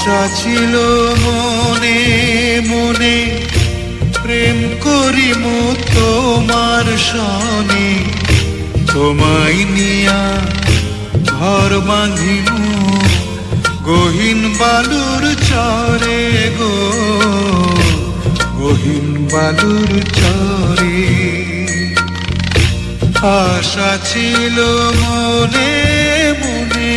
আশা ছিল মনে মনে, প্রেম করিম তোমার সনে, তোমায় নিয়া ঘর বাঁধিম গহীন বালুর চরে গো, গহীন বালুর চরে। আশা ছিল মনে মনে।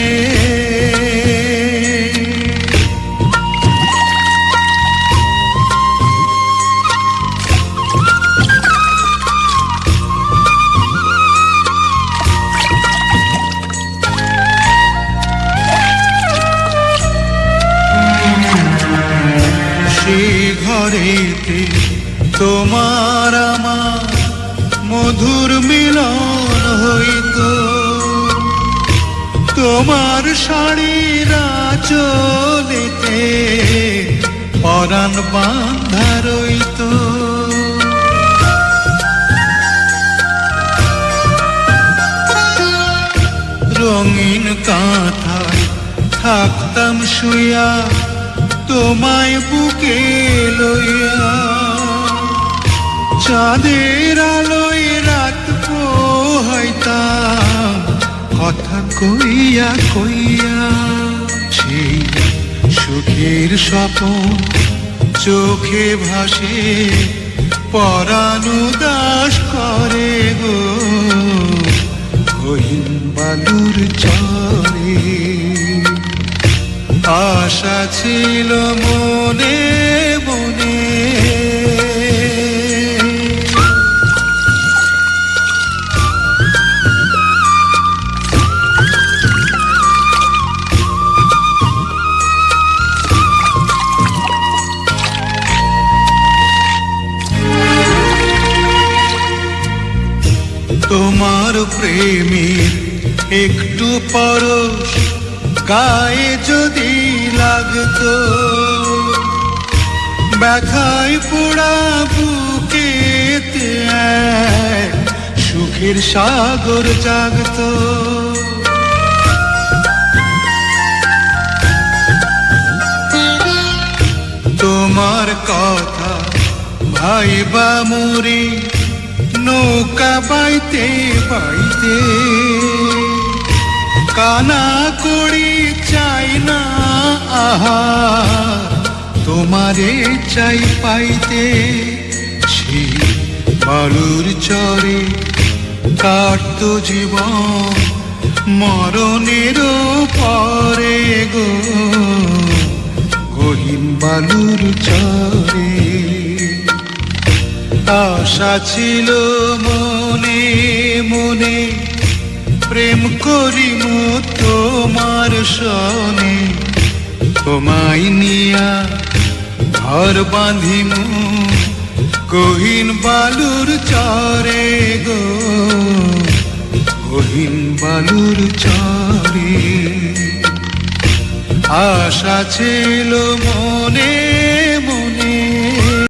ঘরেতে তোমার আমার মধুর মিলন হইতো, তোমার শাড়ির আঁচলেতে পরাণ বাঁধা রইতো। রঙিন কাঁথায় থাকতাম শুয়া তোমায় বুকে লইয়া, চাঁদের আলোয় রাত পোহাইতাম কথা কইয়া কইয়া। সেই সুখের স্বপন চোখে ভাসে পরাণ উদাস করে গো, গহীন বালুর চরে। আশা ছিল মনে মনে। তোমার প্রেমের একটু পরশ গায়ে যদি লাগতো, ব্যথায় পোড়া বুকেতে সুখের সাগর জাগতো। তোমার কথা ভাইবা মরি নৌকা বাইতে বাইতে, কানা করি চাই না আহা তোমারে চাই পাইতে। সেই বালুর চরে কাটতো জীবন মরণের পরে গো, গহীন বালুর চরে। আশা ছিল মনে মনে, প্রেম করিম তোমার সনে, তোমায় নিয়া ঘর বাঁধিম গহীন বালুর চরে গো, গহীন বালুর চরে। আশা ছিল মনে